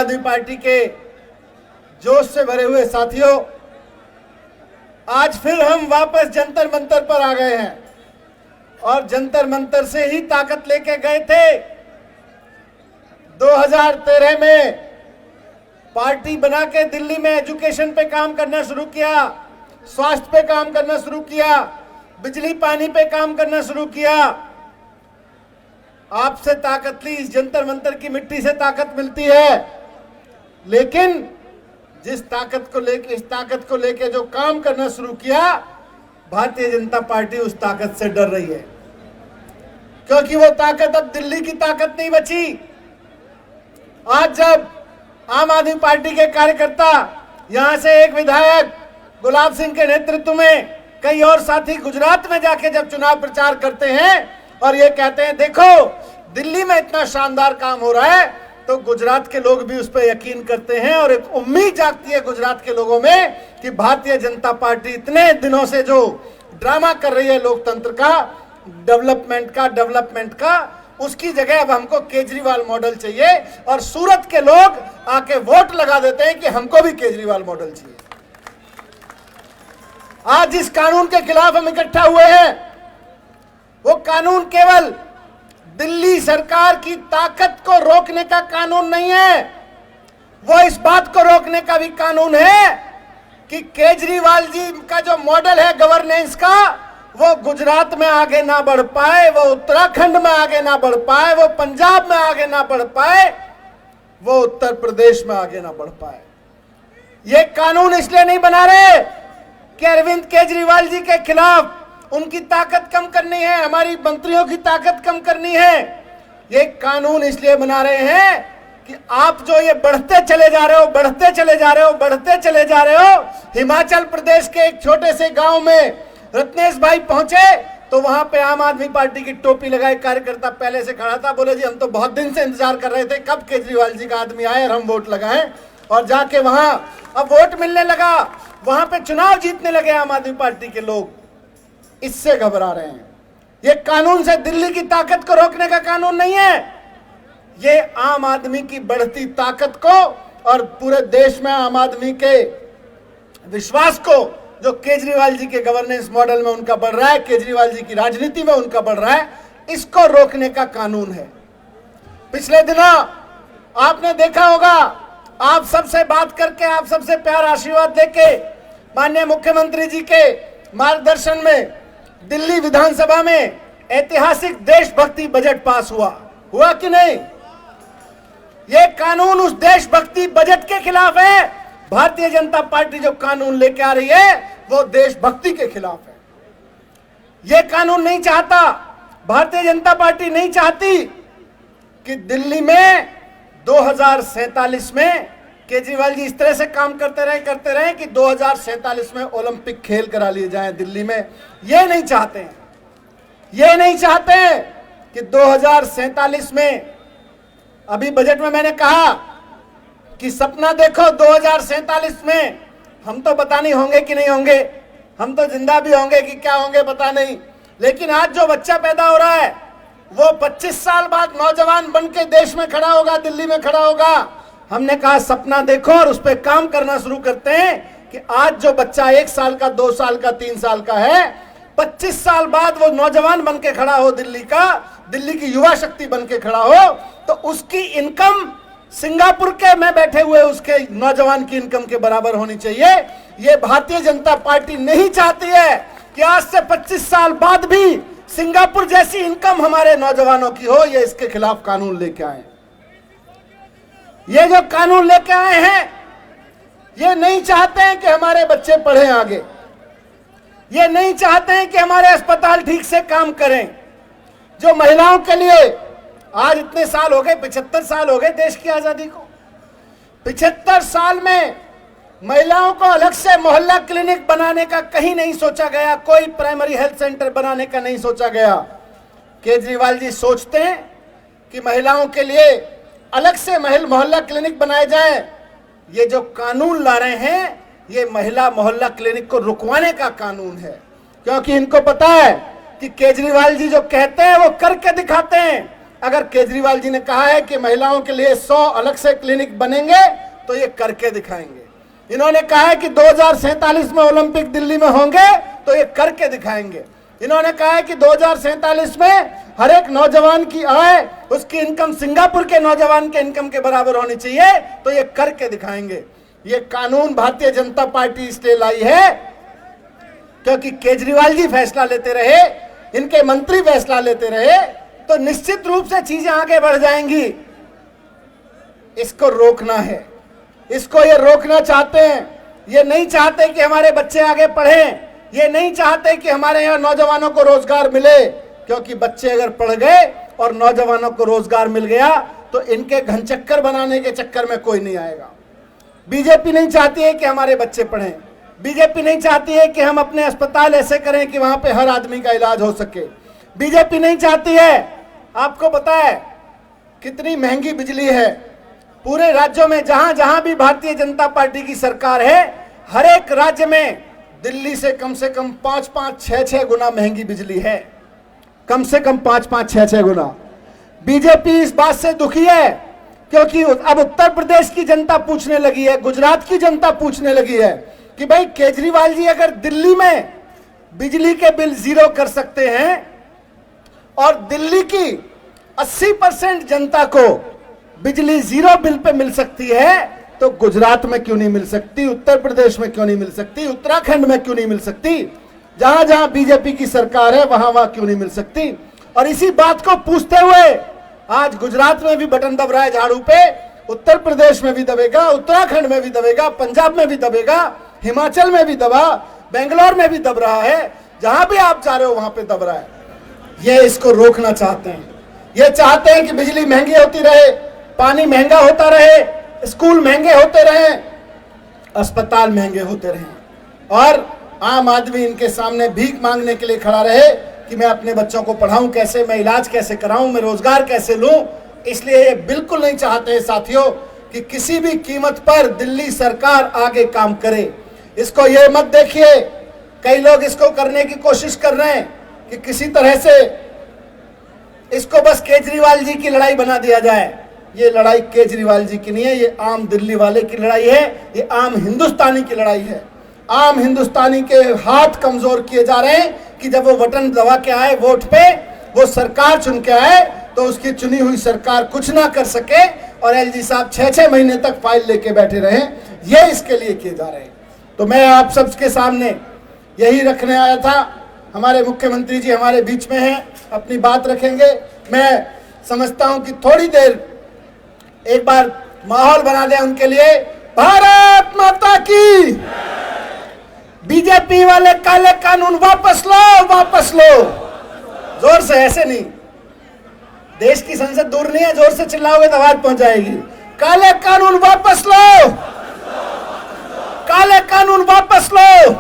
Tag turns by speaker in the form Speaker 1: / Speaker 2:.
Speaker 1: आदमी पार्टी के जोश से भरे हुए साथियों, आज फिर हम वापस जंतर मंतर पर आ गए हैं और जंतर मंतर से ही ताकत लेके गए थे। 2013 में पार्टी बना के दिल्ली में एजुकेशन पे काम करना शुरू किया, स्वास्थ्य पे काम करना शुरू किया, बिजली पानी पे काम करना शुरू किया। आपसे ताकत ली, इस जंतर मंतर की मिट्टी से ताकत मिलती है, लेकिन जिस ताकत को लेके जो काम करना शुरू किया, भारतीय जनता पार्टी उस ताकत से डर रही है, क्योंकि वो ताकत अब दिल्ली की ताकत नहीं बची। आज जब आम आदमी पार्टी के कार्यकर्ता, यहां से एक विधायक गुलाब सिंह के नेतृत्व में कई और साथी गुजरात में जाके जब चुनाव प्रचार करते हैं और ये कहते हैं देखो दिल्ली में इतना शानदार काम हो रहा है, तो गुजरात के लोग भी उस पर यकीन करते हैं और एक उम्मीद जागती है गुजरात के लोगों में कि भारतीय जनता पार्टी इतने दिनों से जो ड्रामा कर रही है लोकतंत्र का, डेवलपमेंट का, उसकी जगह अब हमको केजरीवाल मॉडल चाहिए। और सूरत के लोग आके वोट लगा देते हैं कि हमको भी केजरीवाल मॉडल चाहिए। आज जिस कानून के खिलाफ हम इकट्ठा हुए हैं, वो कानून केवल दिल्ली सरकार की ताकत को रोकने का कानून नहीं है, वो इस बात को रोकने का भी कानून है कि केजरीवाल जी का जो मॉडल है गवर्नेंस का, वो गुजरात में आगे ना बढ़ पाए, वो उत्तराखंड में आगे ना बढ़ पाए, वो पंजाब में आगे ना बढ़ पाए, वो उत्तर प्रदेश में आगे ना बढ़ पाए। ये कानून इसलिए नहीं बना रहे कि अरविंद केजरीवाल जी के खिलाफ उनकी ताकत कम करनी है, हमारी मंत्रियों की ताकत कम करनी है। ये कानून इसलिए बना रहे हैं कि आप जो ये बढ़ते चले जा रहे हो। हिमाचल प्रदेश के एक छोटे से गांव में रत्नेश भाई पहुंचे तो वहां पे आम आदमी पार्टी की टोपी लगाए कार्यकर्ता पहले से खड़ा था, बोले जी हम तो बहुत दिन से इंतजार कर रहे थे कब केजरीवाल जी का आदमी आए और हम वोट लगाएं। और जाके वहां अब वोट मिलने लगा, वहां पे चुनाव जीतने लगे आम आदमी पार्टी के लोग। इससे घबरा रहे हैं। ये कानून से दिल्ली की ताकत को रोकने का कानून नहीं है, ये आम आदमी की बढ़ती ताकत को और पूरे देश में आम आदमी के विश्वास को जो केजरीवाल जी के गवर्नेंस मॉडल में उनका बढ़ रहा है, केजरीवाल जी की राजनीति में उनका बढ़ रहा है, इसको रोकने का कानून है। पिछले दिनों आपने देखा होगा, आप सबसे बात करके, आप सबसे प्यार आशीर्वाद लेके माननीय मुख्यमंत्री जी के मार्गदर्शन में दिल्ली विधानसभा में ऐतिहासिक देशभक्ति बजट पास हुआ कि नहीं? यह कानून उस देशभक्ति बजट के खिलाफ है। भारतीय जनता पार्टी जो कानून लेके आ रही है वो देशभक्ति के खिलाफ है। यह कानून नहीं चाहता, भारतीय जनता पार्टी नहीं चाहती कि दिल्ली में 2047 में केजरीवाल जी इस तरह से काम करते रहे कि 2047 में ओलंपिक खेल करा लिए जाएं दिल्ली में। ये नहीं चाहते हैं, ये नहीं चाहते कि 2047 में, अभी बजट में मैंने कहा कि सपना देखो 2047 में, हम तो पता नहीं होंगे कि नहीं होंगे, हम तो जिंदा भी होंगे कि क्या होंगे पता नहीं, लेकिन आज जो बच्चा पैदा हो रहा है वो 25 साल बाद नौजवान बन के देश में खड़ा होगा, दिल्ली में खड़ा होगा। हमने कहा सपना देखो और उस पर काम करना शुरू करते हैं कि आज जो बच्चा 1 साल का, 2 साल का, 3 साल का है, 25 साल बाद वो नौजवान बन के खड़ा हो, दिल्ली की युवा शक्ति बन के खड़ा हो, तो उसकी इनकम सिंगापुर के में बैठे हुए उसके नौजवान की इनकम के बराबर होनी चाहिए। ये भारतीय जनता पार्टी नहीं चाहती है कि आज से 25 साल बाद भी सिंगापुर जैसी इनकम हमारे नौजवानों की हो। ये इसके खिलाफ कानून लेके आए। ये जो कानून लेके आए हैं, ये नहीं चाहते हैं कि हमारे बच्चे पढ़ें आगे, ये नहीं चाहते हैं कि हमारे अस्पताल ठीक से काम करें। जो महिलाओं के लिए आज इतने साल हो गए, 75 साल हो गए देश की आजादी को, 75 साल में महिलाओं को अलग से मोहल्ला क्लिनिक बनाने का कहीं नहीं सोचा गया, कोई प्राइमरी हेल्थ सेंटर बनाने का नहीं सोचा गया। केजरीवाल जी सोचते हैं कि महिलाओं के लिए अलग से मोहल्ला क्लिनिक बनाए जाए। ये जो कानून ला रहे हैं, ये महिला मोहल्ला क्लिनिक को रुकवाने का कानून है, क्योंकि इनको पता है कि केजरीवाल जी जो कहते हैं वो करके दिखाते हैं। अगर केजरीवाल जी ने कहा है कि महिलाओं के लिए 100 अलग से क्लिनिक बनेंगे तो ये करके दिखाएंगे। इन्होंने कहा है कि 2047 में ओलंपिक दिल्ली में होंगे तो ये करके दिखाएंगे। इन्होंने कहा है कि 2047 में हर एक नौजवान की आय, उसकी इनकम सिंगापुर के नौजवान के इनकम के बराबर होनी चाहिए, तो ये करके दिखाएंगे। ये कानून भारतीय जनता पार्टी इसलिए लाई है क्योंकि केजरीवाल जी फैसला लेते रहे, इनके मंत्री फैसला लेते रहे, तो निश्चित रूप से चीजें आगे बढ़ जाएंगी। इसको रोकना है, इसको ये रोकना चाहते हैं। ये नहीं चाहते कि हमारे बच्चे आगे पढ़ें, ये नहीं चाहते कि हमारे यहाँ नौजवानों को रोजगार मिले, क्योंकि बच्चे अगर पढ़ गए और नौजवानों को रोजगार मिल गया तो इनके घनचक्कर बनाने के चक्कर में कोई नहीं आएगा। बीजेपी नहीं चाहती है कि हमारे बच्चे पढ़ें, बीजेपी नहीं चाहती है कि हम अपने अस्पताल ऐसे करें कि वहां पे हर आदमी का इलाज हो सके। बीजेपी नहीं चाहती है, आपको पता है कितनी महंगी बिजली है पूरे राज्यों में, जहां जहां भी भारतीय जनता पार्टी की सरकार है, हर एक राज्य में दिल्ली से कम 5-5, 6-6 गुना महंगी बिजली है, कम से कम 5-5, 6-6 गुना। बीजेपी इस बात से दुखी है क्योंकि अब उत्तर प्रदेश की जनता पूछने लगी है, गुजरात की जनता पूछने लगी है कि भाई केजरीवाल जी अगर दिल्ली में बिजली के बिल 0 कर सकते हैं और दिल्ली की 80% जनता को बिजली 0 बिल पे मिल सकती है, तो गुजरात में क्यों नहीं मिल सकती, उत्तर प्रदेश में क्यों नहीं मिल सकती, उत्तराखंड में क्यों नहीं मिल सकती, जहां जहां बीजेपी की सरकार है वहां वहां क्यों नहीं मिल सकती। और इसी बात को पूछते हुए आज गुजरात में भी बटन दब रहा है झाड़ू पे, उत्तर प्रदेश में भी दबेगा, उत्तराखंड में भी दबेगा, पंजाब में भी दबेगा, हिमाचल में भी दबा, बेंगलोर में भी दब रहा है, जहां भी आप जा रहे हो वहां पे दब रहा है। ये इसको रोकना चाहते हैं। ये चाहते हैं कि बिजली महंगी होती रहे, पानी महंगा होता रहे, स्कूल महंगे होते रहे, अस्पताल महंगे होते रहे, और आम आदमी इनके सामने भीख मांगने के लिए खड़ा रहे कि मैं अपने बच्चों को पढ़ाऊं कैसे, मैं इलाज कैसे कराऊं, मैं रोजगार कैसे लूं। इसलिए ये बिल्कुल नहीं चाहते साथियों कि किसी भी कीमत पर दिल्ली सरकार आगे काम करे। इसको ये मत देखिए, कई लोग इसको करने की कोशिश कर रहे हैं कि किसी तरह से इसको बस केजरीवाल जी की लड़ाई बना दिया जाए। ये लड़ाई केजरीवाल जी की नहीं है, ये आम दिल्ली वाले की लड़ाई है, ये आम हिंदुस्तानी की लड़ाई है। आम हिंदुस्तानी के हाथ कमजोर किए जा रहे हैं कि जब वो बटन दबा के आए वोट पे, वो सरकार चुन के आए, तो उसकी चुनी हुई सरकार कुछ ना कर सके और एलजी साहब 6-6 महीने तक फाइल लेके बैठे रहे। ये इसके लिए किए जा रहे हैं। तो मैं आप सबके सामने यही रखने आया था। हमारे मुख्यमंत्री जी हमारे बीच में हैं, अपनी बात रखेंगे। मैं समझता हूं कि थोड़ी देर एक बार माहौल बना दें उनके लिए। भारत माता की, बीजेपी वाले काले कानून वापस लो, वापस लो। जोर से, ऐसे नहीं, देश की संसद दूर नहीं है, जोर से चिल्लाओगे तो आवाज पहुंच जाएगी। काले कानून वापस लो, काले कानून वापस लो।